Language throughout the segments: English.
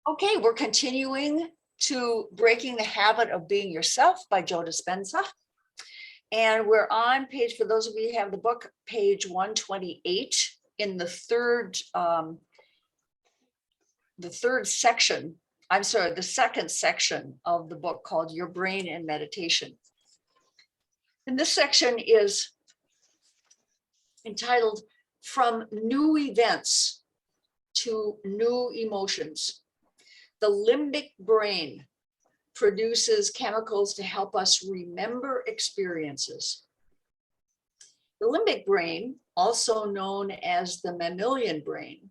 Okay, we're continuing to Breaking the Habit of Being Yourself by Joe Dispenza. And we're on page, for those of you who have the book, page 128 in the third section. I'm sorry, the second section of the book called Your Brain and Meditation. And this section is entitled From New Events to New Emotions. The limbic brain produces chemicals to help us remember experiences. The limbic brain, also known as the mammalian brain,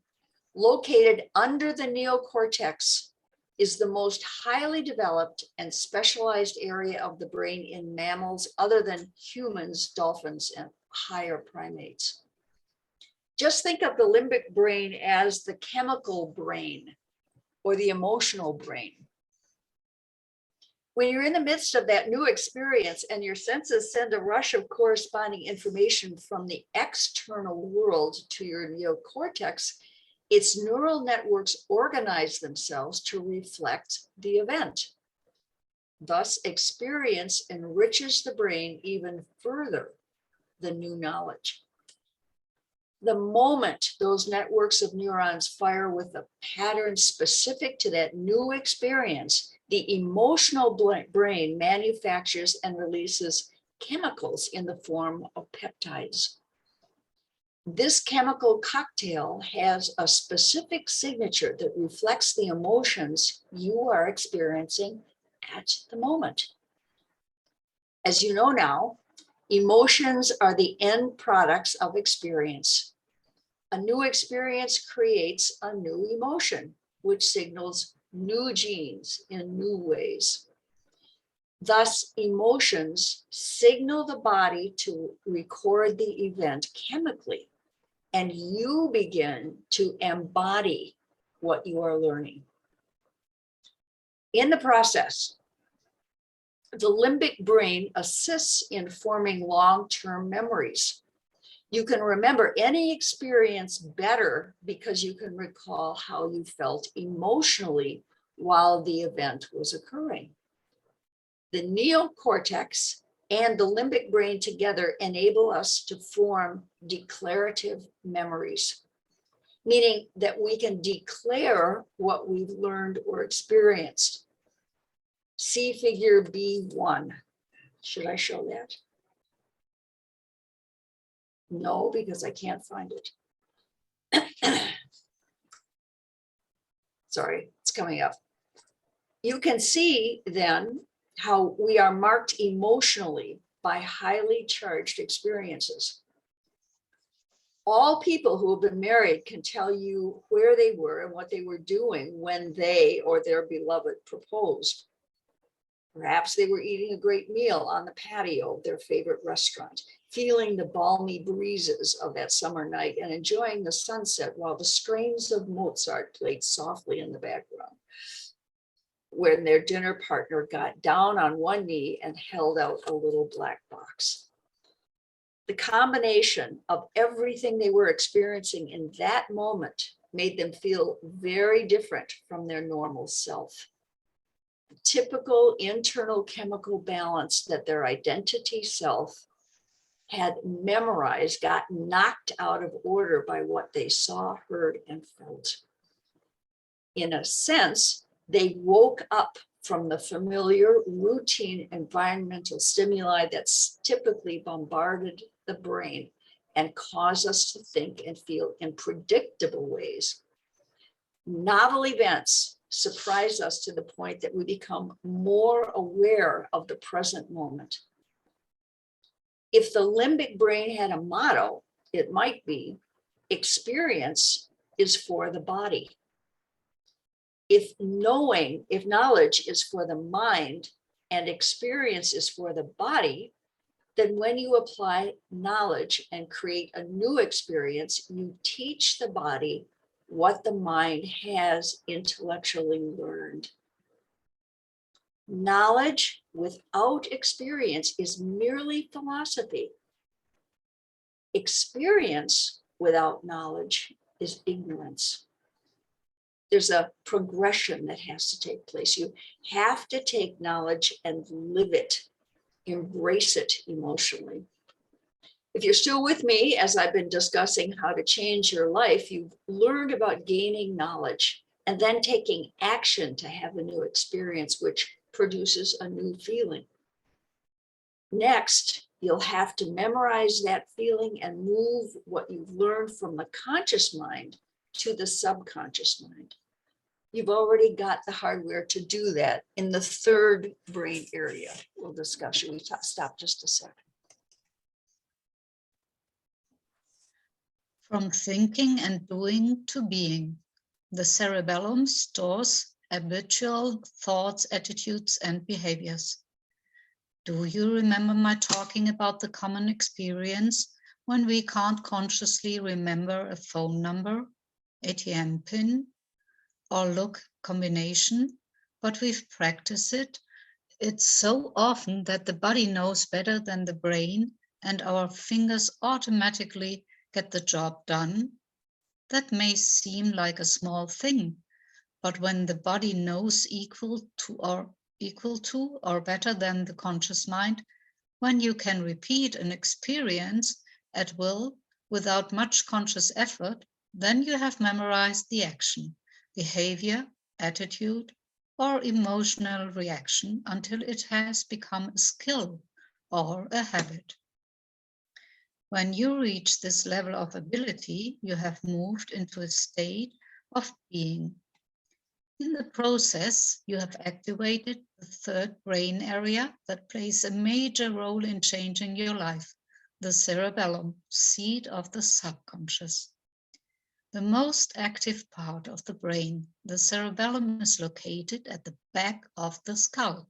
located under the neocortex, is the most highly developed and specialized area of the brain in mammals other than humans, dolphins, and higher primates. Just think of the limbic brain as the chemical brain or the emotional brain. When you're in the midst of that new experience and your senses send a rush of corresponding information from the external world to your neocortex, its neural networks organize themselves to reflect the event. Thus, experience enriches the brain even further than new knowledge. The moment those networks of neurons fire with a pattern specific to that new experience, the emotional brain manufactures and releases chemicals in the form of peptides. This chemical cocktail has a specific signature that reflects the emotions you are experiencing at the moment. As you know now, emotions are the end products of experience. A new experience creates a new emotion, which signals new genes in new ways. Thus, emotions signal the body to record the event chemically, and you begin to embody what you are learning. In the process, the limbic brain assists in forming long-term memories. You can remember any experience better because you can recall how you felt emotionally while the event was occurring. The neocortex and the limbic brain together enable us to form declarative memories, meaning that we can declare what we've learned or experienced. See figure B1. Should I show that? No, because I can't find it. Sorry, it's coming up. You can see then how we are marked emotionally by highly charged experiences. All people who have been married can tell you where they were and what they were doing when they or their beloved proposed. Perhaps they were eating a great meal on the patio of their favorite restaurant, feeling the balmy breezes of that summer night and enjoying the sunset while the strains of Mozart played softly in the background. When their dinner partner got down on one knee and held out a little black box. The combination of everything they were experiencing in that moment made them feel very different from their normal self. The typical internal chemical balance that their identity self had memorized got knocked out of order by what they saw, heard, and felt. In a sense, they woke up from the familiar routine environmental stimuli that's typically bombarded the brain and cause us to think and feel in predictable ways. Novel events surprise us to the point that we become more aware of the present moment. If the limbic brain had a motto, it might be, experience is for the body. If knowledge is for the mind and experience is for the body, then when you apply knowledge and create a new experience, you teach the body what the mind has intellectually learned. Knowledge without experience is merely philosophy. Experience without knowledge is ignorance. There's a progression that has to take place. You have to take knowledge and live it, embrace it emotionally. If you're still with me, as I've been discussing how to change your life, you've learned about gaining knowledge and then taking action to have a new experience, which produces a new feeling. Next, you'll have to memorize that feeling and move what you've learned from the conscious mind to the subconscious mind. You've already got the hardware to do that in the third brain area. We'll discuss. Should we stop just a second? From thinking and doing to being, the cerebellum stores habitual thoughts, attitudes, and behaviors. Do you remember my talking about the common experience when we can't consciously remember a phone number, ATM PIN, or look combination, but we've practiced it? It's so often that the body knows better than the brain and our fingers automatically get the job done. That may seem like a small thing, but when the body knows equal to or better than the conscious mind, when you can repeat an experience at will without much conscious effort, then you have memorized the action, behavior, attitude, or emotional reaction until it has become a skill or a habit. When you reach this level of ability, you have moved into a state of being. In the process, you have activated the third brain area that plays a major role in changing your life, the cerebellum, seat of the subconscious. The most active part of the brain, the cerebellum, is located at the back of the skull.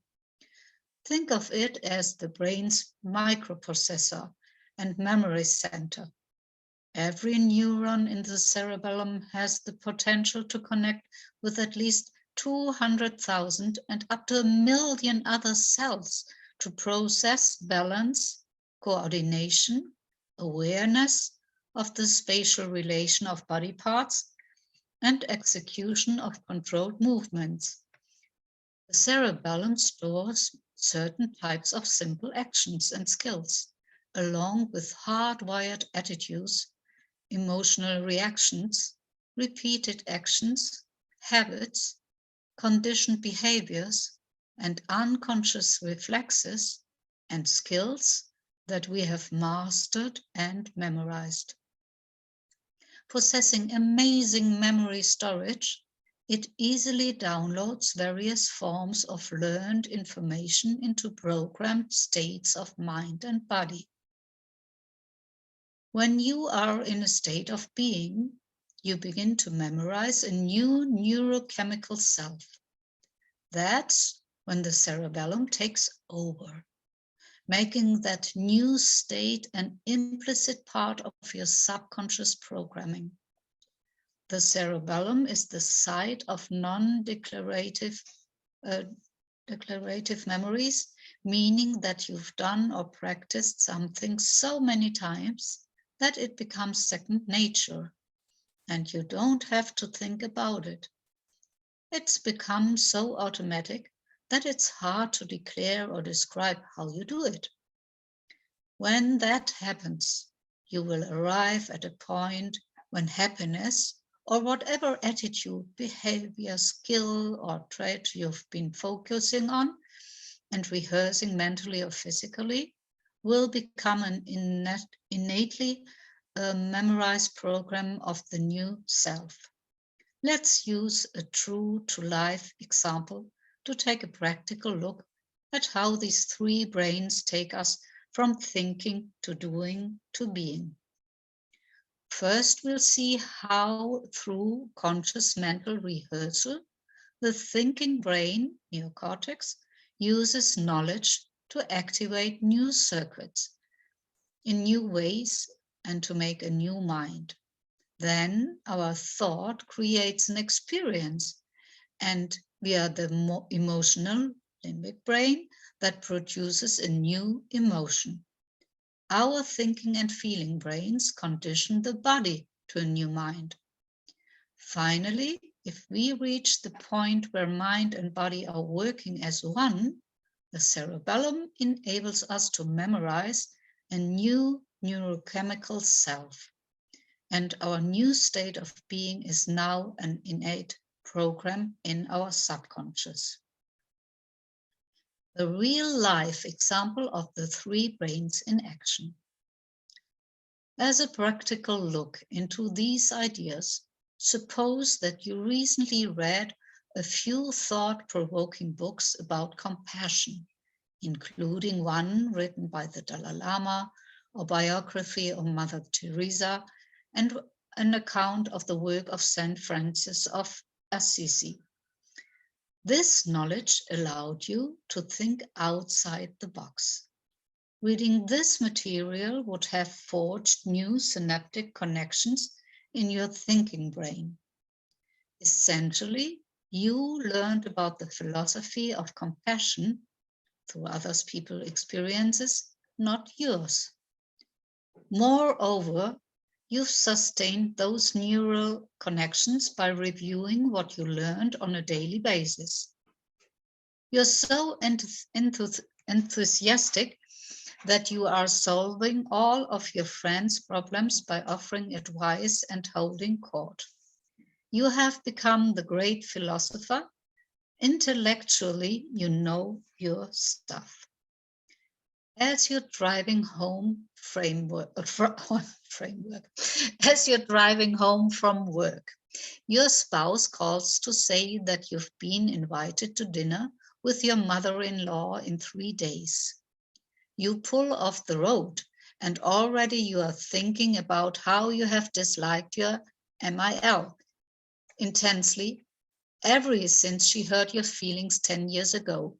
Think of it as the brain's microprocessor and memory center. Every neuron in the cerebellum has the potential to connect with at least 200,000 and up to 1 million other cells to process balance, coordination, awareness of the spatial relation of body parts, and execution of controlled movements. The cerebellum stores certain types of simple actions and skills, along with hardwired attitudes, emotional reactions, repeated actions, habits, conditioned behaviors, and unconscious reflexes and skills that we have mastered and memorized. Possessing amazing memory storage, it easily downloads various forms of learned information into programmed states of mind and body. When you are in a state of being, you begin to memorize a new neurochemical self. That's when the cerebellum takes over, making that new state an implicit part of your subconscious programming. The cerebellum is the site of non-declarative declarative memories, meaning that you've done or practiced something so many times that it becomes second nature, and you don't have to think about it. It's become so automatic that it's hard to declare or describe how you do it. When that happens, you will arrive at a point when happiness, or whatever attitude, behavior, skill, or trait you've been focusing on and rehearsing mentally or physically, will become an innately memorized program of the new self. Let's use a true-to-life example to take a practical look at how these three brains take us from thinking to doing to being. First, we'll see how through conscious mental rehearsal, the thinking brain, neocortex, uses knowledge to activate new circuits in new ways and to make a new mind. Then our thought creates an experience, and we are the emotional limbic brain that produces a new emotion. Our thinking and feeling brains condition the body to a new mind. Finally, If we reach the point where mind and body are working as one, the cerebellum enables us to memorize a new neurochemical self. And our new state of being is now an innate program in our subconscious. The real-life example of the three brains in action. As a practical look into these ideas, suppose that you recently read a few thought-provoking books about compassion, including one written by the Dalai Lama, a biography of Mother Teresa, and an account of the work of Saint Francis of Assisi. This knowledge allowed you to think outside the box. Reading this material would have forged new synaptic connections in your thinking brain. Essentially, you learned about the philosophy of compassion through other people's experiences, not yours. Moreover, you've sustained those neural connections by reviewing what you learned on a daily basis. You're so enthusiastic that you are solving all of your friends' problems by offering advice and holding court. You have become the great philosopher. Intellectually, you know your stuff. As you're driving home as you're driving home from work, your spouse calls to say that you've been invited to dinner with your mother-in-law in 3 days. You pull off the road and already you are thinking about how you have disliked your MIL intensely ever since she hurt your feelings 10 years ago.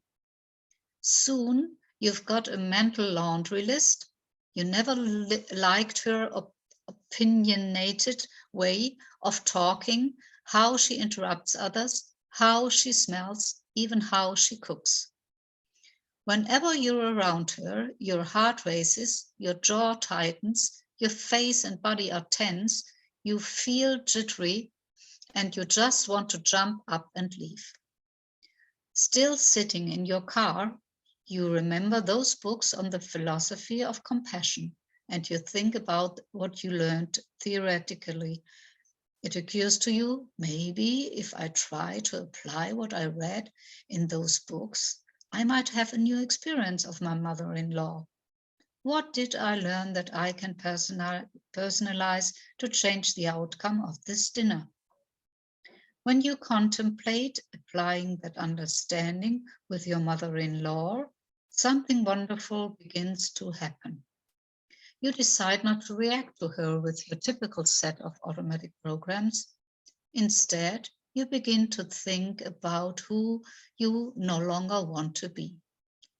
Soon you've got a mental laundry list. You never liked her opinionated way of talking, how she interrupts others, how she smells, even how she cooks. Whenever you're around her, your heart races, your jaw tightens, your face and body are tense, you feel jittery, and you just want to jump up and leave. Still sitting in your car, you remember those books on the philosophy of compassion, and you think about what you learned theoretically. It occurs to you, maybe if I try to apply what I read in those books, I might have a new experience of my mother-in-law. What did I learn that I can personalize to change the outcome of this dinner? When you contemplate applying that understanding with your mother-in-law, something wonderful begins to happen. You decide not to react to her with your typical set of automatic programs. Instead, you begin to think about who you no longer want to be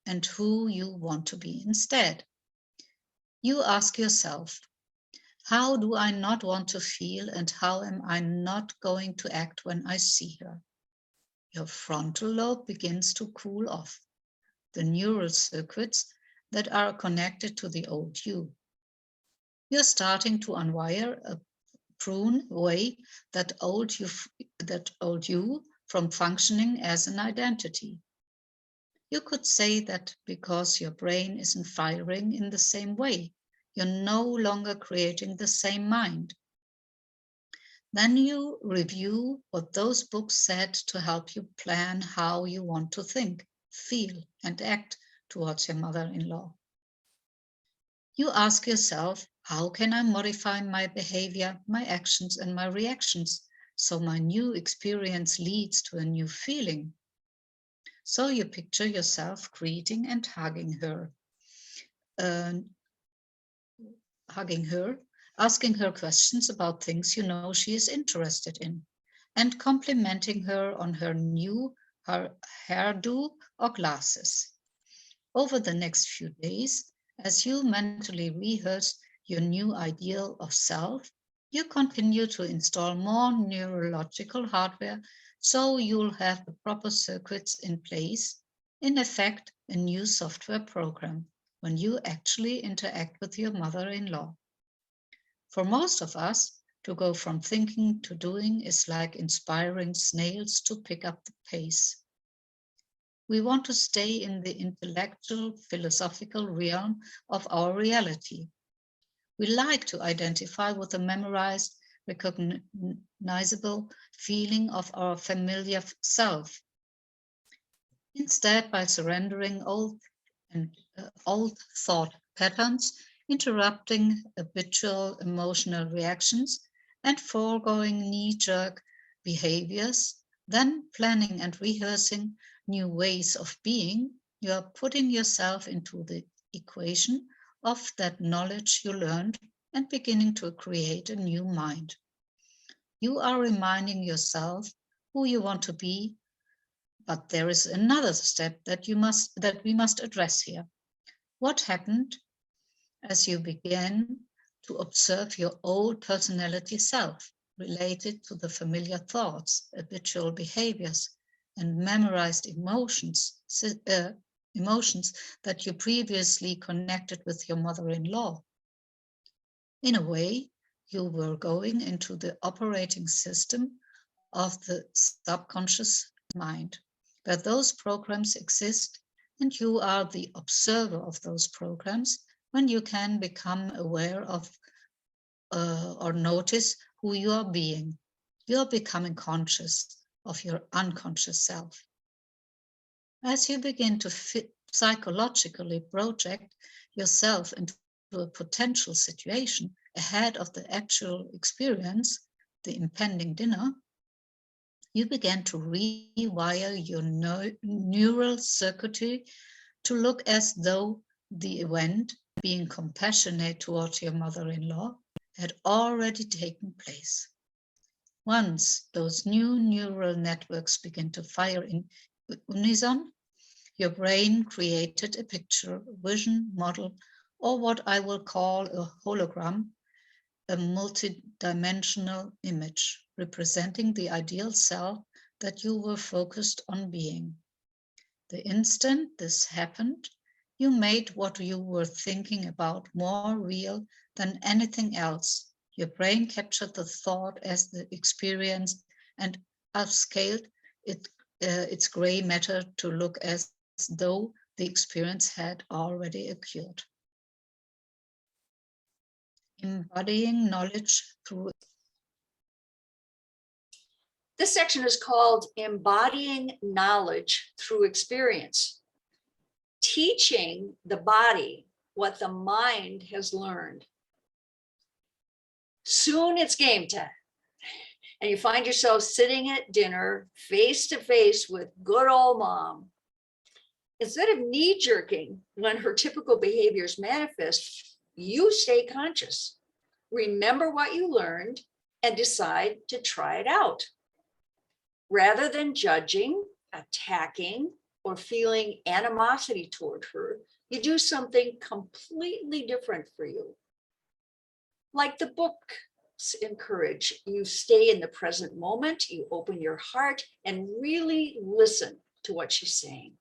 and who you want to be instead. You ask yourself, how do I not want to feel and how am I not going to act when I see her? Your frontal lobe begins to cool off, the neural circuits that are connected to the old you. You're starting to unwire a prune away that old you from functioning as an identity. You could say that because your brain isn't firing in the same way, you're no longer creating the same mind. Then you review what those books said to help you plan how you want to think, feel, and act towards your mother-in-law. You ask yourself, how can I modify my behavior, my actions, and my reactions so my new experience leads to a new feeling? So you picture yourself greeting and hugging her, asking her questions about things you know she is interested in, and complimenting her on her new hairdo or glasses. Over the next few days, as you mentally rehearse your new ideal of self, you continue to install more neurological hardware so you'll have the proper circuits in place, in effect, a new software program, when you actually interact with your mother-in-law. For most of us, To go from thinking to doing is like inspiring snails to pick up the pace. We want to stay in the intellectual, philosophical realm of our reality. We like to identify with the memorized, recognizable feeling of our familiar self. Instead, by surrendering old thought patterns, interrupting habitual emotional reactions, and foregoing knee-jerk behaviors, then planning and rehearsing new ways of being, you are putting yourself into the equation of that knowledge you learned and beginning to create a new mind. You are reminding yourself who you want to be, but there is another step that we must address here. What happened as you began to observe your old personality self related to the familiar thoughts, habitual behaviors, and memorized emotions that you previously connected with your mother-in-law? In a way, you were going into the operating system of the subconscious mind, where those programs exist, and you are the observer of those programs when you can become aware of or notice who you are being. You are becoming conscious of your unconscious self. As you begin to psychologically project yourself into a potential situation ahead of the actual experience, the impending dinner, you begin to rewire your neural circuitry to look as though the event, being compassionate towards your mother-in-law, had already taken place. Once those new neural networks begin to fire in unison, your brain created a picture, vision, model, or what I will call a hologram, a multidimensional image representing the ideal self that you were focused on being. The instant this happened, you made what you were thinking about more real than anything else. Your brain captured the thought as the experience and upscaled its gray matter to look as though the experience had already occurred. Embodying knowledge through. This section is called Embodying Knowledge Through Experience. Teaching the body what the mind has learned. Soon it's game time, and you find yourself sitting at dinner face to face with good old mom. Instead of knee-jerking when her typical behaviors manifest, you stay conscious. Remember what you learned and decide to try it out. Rather than judging, attacking, or feeling animosity toward her, you do something completely different for you. Like the books encourage, you stay in the present moment, you open your heart and really listen to what she's saying.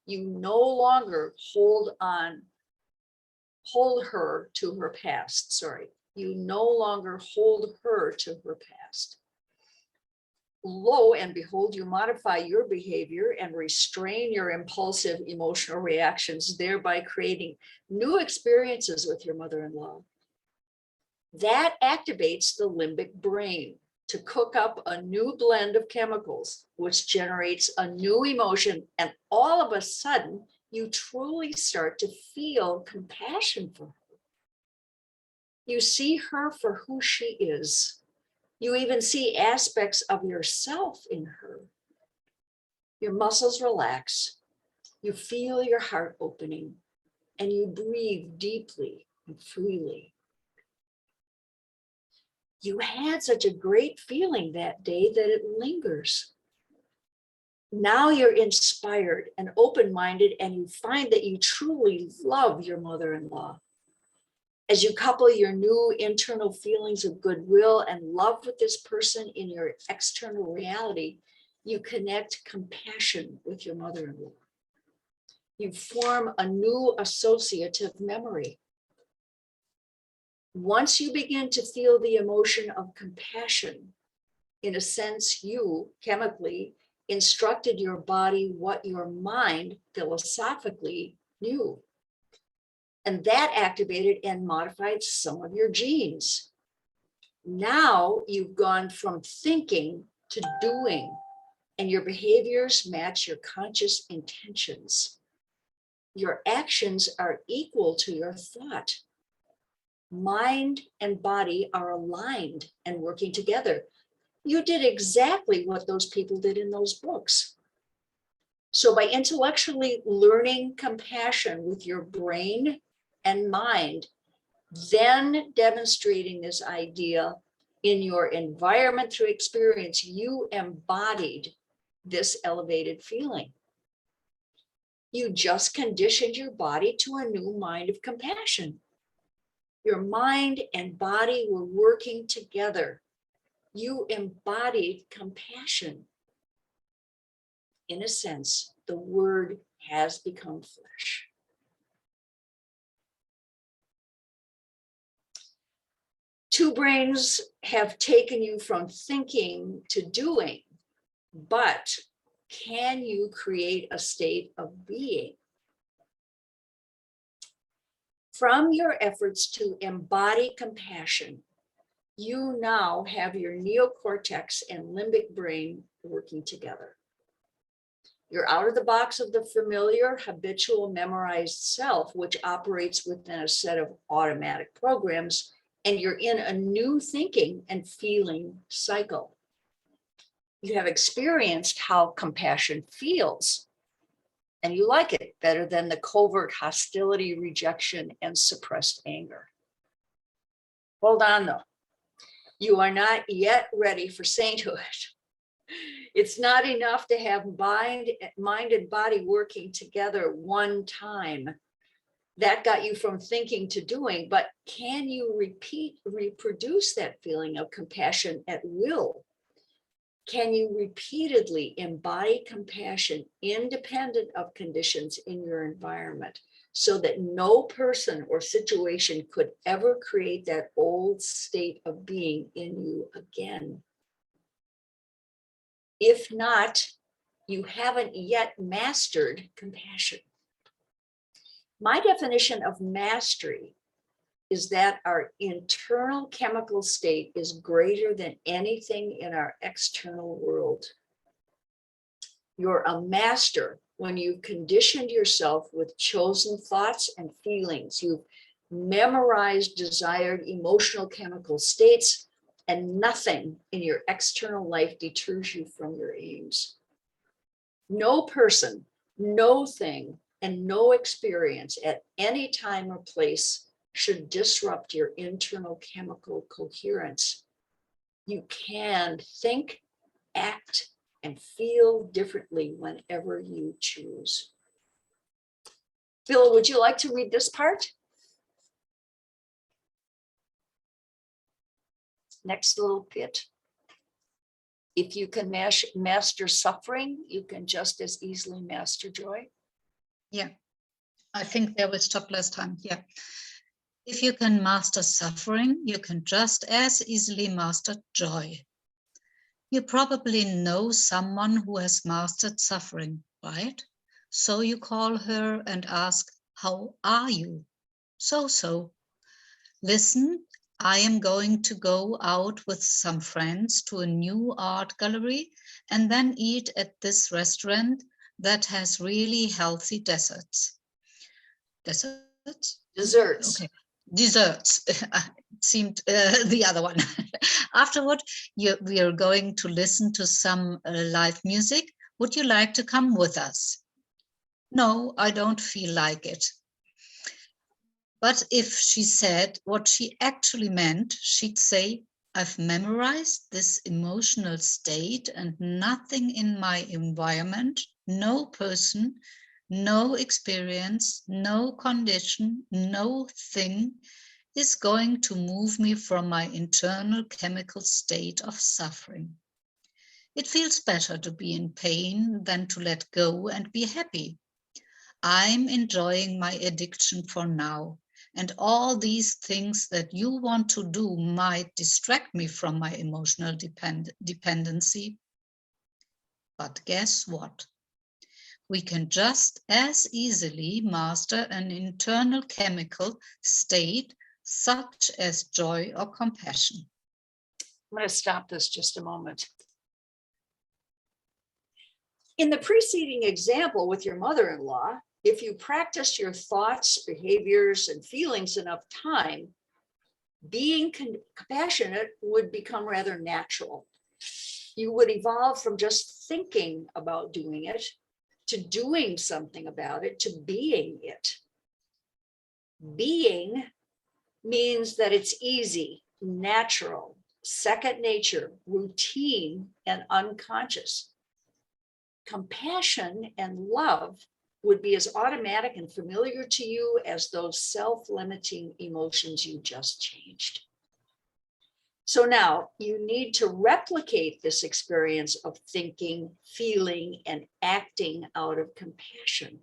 You no longer hold her to her past, You no longer hold her to her past. Lo and behold, you modify your behavior and restrain your impulsive emotional reactions, thereby creating new experiences with your mother-in-law. That activates the limbic brain to cook up a new blend of chemicals, which generates a new emotion. And all of a sudden, you truly start to feel compassion for her. You see her for who she is. You even see aspects of yourself in her. Your muscles relax. You feel your heart opening, and you breathe deeply and freely. You had such a great feeling that day that it lingers. Now you're inspired and open-minded, and you find that you truly love your mother-in-law. As you couple your new internal feelings of goodwill and love with this person in your external reality, you connect compassion with your mother-in-law. You form a new associative memory. Once you begin to feel the emotion of compassion, in a sense, you chemically instructed your body what your mind philosophically knew. And that activated and modified some of your genes. Now you've gone from thinking to doing, and your behaviors match your conscious intentions. Your actions are equal to your thought. Mind and body are aligned and working together. You did exactly what those people did in those books. So by intellectually learning compassion with your brain and mind, then demonstrating this idea in your environment through experience, you embodied this elevated feeling. You just conditioned your body to a new mind of compassion. Your mind and body were working together. You embodied compassion. In a sense, the word has become flesh. Two brains have taken you from thinking to doing, but can you create a state of being? From your efforts to embody compassion, you now have your neocortex and limbic brain working together. You're out of the box of the familiar, habitual, memorized self, which operates within a set of automatic programs, and you're in a new thinking and feeling cycle. You have experienced how compassion feels, and you like it better than the covert hostility, rejection, and suppressed anger. Hold on, though. You are not yet ready for sainthood. It's not enough to have mind and body working together one time. That got you from thinking to doing, but can you reproduce that feeling of compassion at will? Can you repeatedly embody compassion independent of conditions in your environment so that no person or situation could ever create that old state of being in you again? If not, you haven't yet mastered compassion. My definition of mastery is that our internal chemical state is greater than anything in our external world. You're a master when you've conditioned yourself with chosen thoughts and feelings. You've memorized desired emotional chemical states, and nothing in your external life deters you from your aims. No person, no thing, and no experience at any time or place should disrupt your internal chemical coherence. You can think, act, and feel differently whenever you choose. Phil, would you like to read this part? Next little bit. If you can master suffering, you can just as easily master joy. Yeah, I think there we stopped last time. Yeah. If you can master suffering, you can just as easily master joy. You probably know someone who has mastered suffering, right? So you call her and ask, how are you? So. Listen, I am going to go out with some friends to a new art gallery and then eat at this restaurant that has really healthy desserts. Desserts? Desserts. Okay. Desserts. It seemed the other one. Afterward, we are going to listen to some live music. Would you like to come with us? No, I don't feel like it. But if she said what she actually meant, she'd say, I've memorized this emotional state and nothing in my environment, no person, no experience, no condition, no thing is going to move me from my internal chemical state of suffering. It feels better to be in pain than to let go and be happy. I'm enjoying my addiction for now, And all these things that you want to do might distract me from my emotional dependency. But guess what? We can just as easily master an internal chemical state such as joy or compassion. I'm going to stop this just a moment. In the preceding example with your mother-in-law, if you practiced your thoughts, behaviors, and feelings enough time, being compassionate would become rather natural. You would evolve from just thinking about doing it to doing something about it, to being it. Being means that it's easy, natural, second nature, routine, and unconscious. Compassion and love would be as automatic and familiar to you as those self-limiting emotions you just changed. So now you need to replicate this experience of thinking, feeling, and acting out of compassion.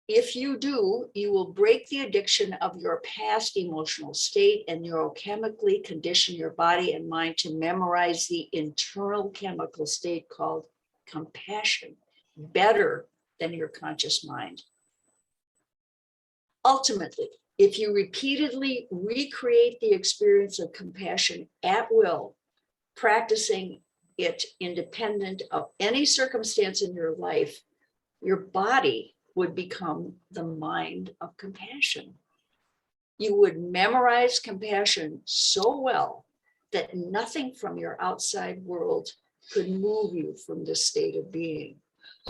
If you do, you will break the addiction of your past emotional state and neurochemically condition your body and mind to memorize the internal chemical state called compassion better than your conscious mind. Ultimately, if you repeatedly recreate the experience of compassion at will, practicing it independent of any circumstance in your life, your body would become the mind of compassion. You would memorize compassion so well that nothing from your outside world could move you from this state of being.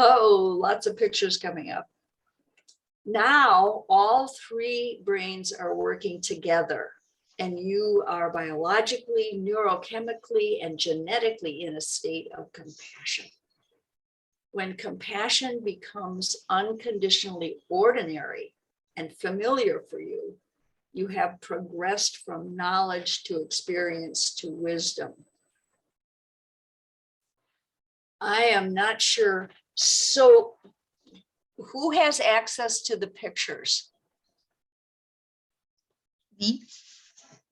Oh, lots of pictures coming up. Now, all three brains are working together, and you are biologically, neurochemically, and genetically in a state of compassion. When compassion becomes unconditionally ordinary and familiar for you, you have progressed from knowledge to experience to wisdom. I am not sure. So, who has access to the pictures? Me?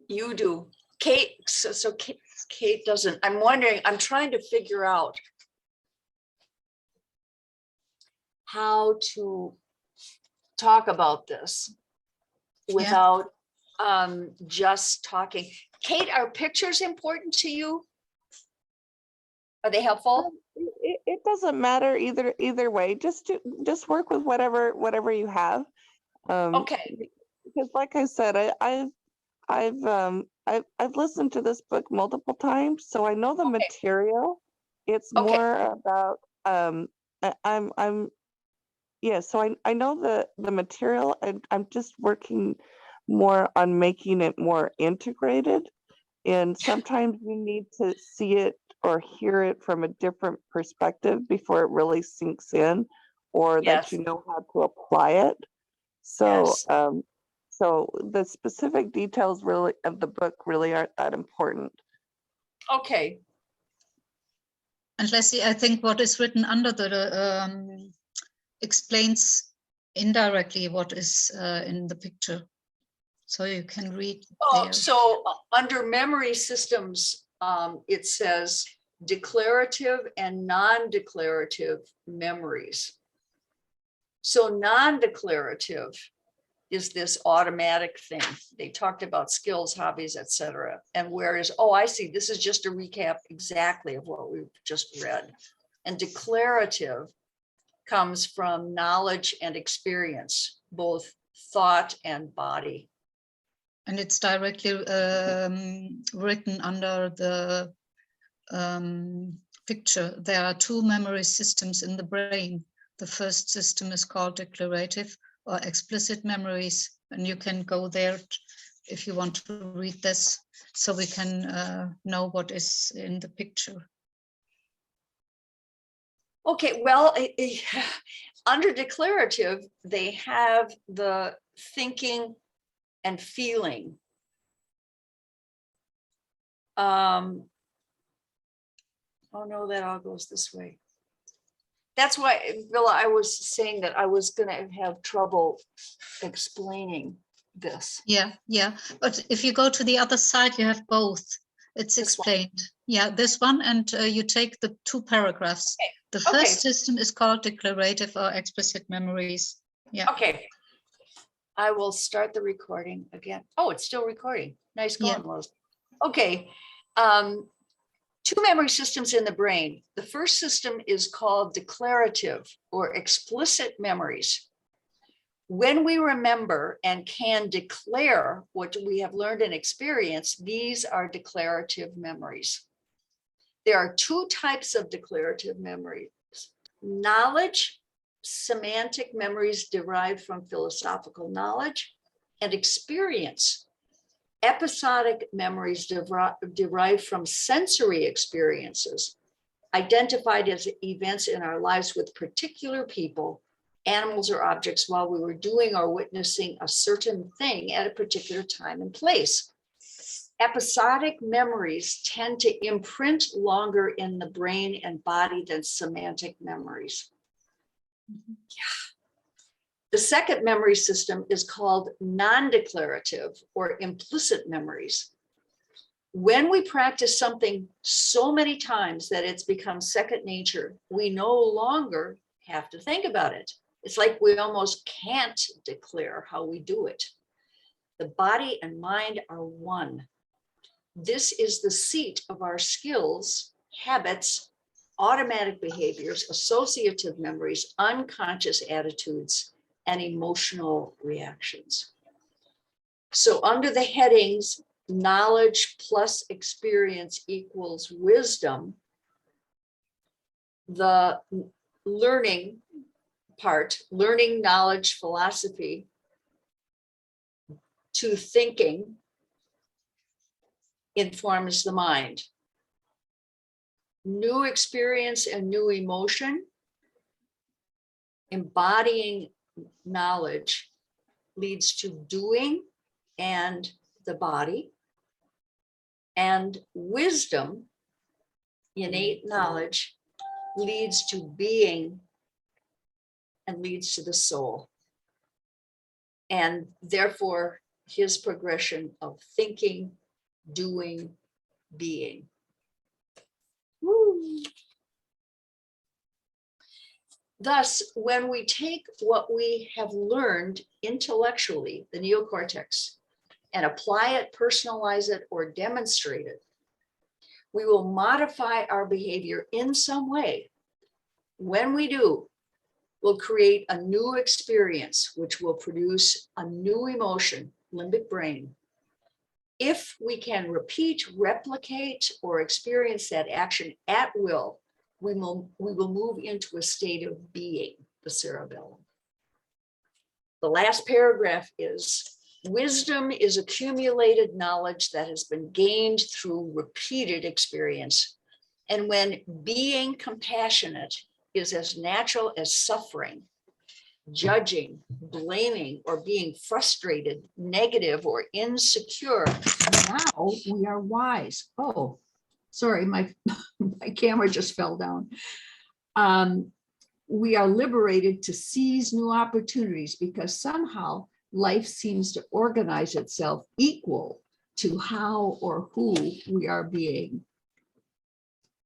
You do. Kate, so Kate doesn't. I'm wondering, I'm trying to figure out how to talk about this without just talking. Kate, are pictures important to you? Are they helpful? It doesn't matter either way. Just work with whatever you have. Okay. Because like I said, I've listened to this book multiple times, so I know the material. It's more about so I know the material, and I'm just working more on making it more integrated. And sometimes you need to see it or hear it from a different perspective before it really sinks in, or that you know how to apply it. So so the specific details really of the book really aren't that important. Okay. And Leslie, I think what is written under the explains indirectly what is in the picture. So you can read there. So under memory systems, it says declarative and non-declarative memories. So non-declarative is this automatic thing. They talked about skills, hobbies, etc. And whereas, I see, this is just a recap exactly of what we've just read. And declarative comes from knowledge and experience, both thought and body. And it's directly written under the picture. There are two memory systems in the brain. The first system is called declarative or explicit memories. And you can go there if you want to read this, so we can know what is in the picture. Okay, well, under declarative, they have the thinking and feeling. Oh no, that all goes this way. That's why, Villa, I was saying that I was going to have trouble explaining. this. Yeah, yeah. But if you go to the other side, you have both. It's This one. explained. Yeah, this one, and you take the 2 paragraphs. Okay. The first Okay. system is called Declarative or Explicit Memories. Yeah. Okay. I will start the recording again. Oh, it's still recording. Nice going, Yeah. Lois. Okay. 2 memory systems in the brain. The first system is called declarative or explicit memories. When we remember and can declare what we have learned and experienced, these are declarative memories. There are 2 types of declarative memories: knowledge, semantic memories derived from philosophical knowledge, and experience, episodic memories derived from sensory experiences, identified as events in our lives with particular people, animals, or objects while we were doing or witnessing a certain thing at a particular time and place. Episodic memories tend to imprint longer in the brain and body than semantic memories. The second memory system is called non-declarative or implicit memories. When we practice something so many times that it's become second nature, we no longer have to think about it. It's like we almost can't declare how we do it. The body and mind are one. This is the seat of our skills, habits, automatic behaviors, associative memories, unconscious attitudes, and emotional reactions. So under the headings, knowledge plus experience equals wisdom, the learning part, learning, knowledge, philosophy, to thinking, informs the mind. New experience and new emotion, embodying knowledge, leads to doing and the body. And wisdom, innate knowledge, leads to being and leads to the soul. And therefore, his progression of thinking, doing, being. Woo. Thus, when we take what we have learned intellectually, the neocortex, and apply it, personalize it, or demonstrate it, we will modify our behavior in some way. When we do, we'll create a new experience, which will produce a new emotion, limbic brain. If we can repeat, replicate, or experience that action at will, we will move into a state of being, the cerebellum. The last paragraph is, wisdom is accumulated knowledge that has been gained through repeated experience. And when being compassionate is as natural as suffering, judging, blaming, or being frustrated, negative, or insecure, now we are wise. Oh, sorry, my camera just fell down. We are liberated to seize new opportunities because somehow life seems to organize itself equal to how or who we are being.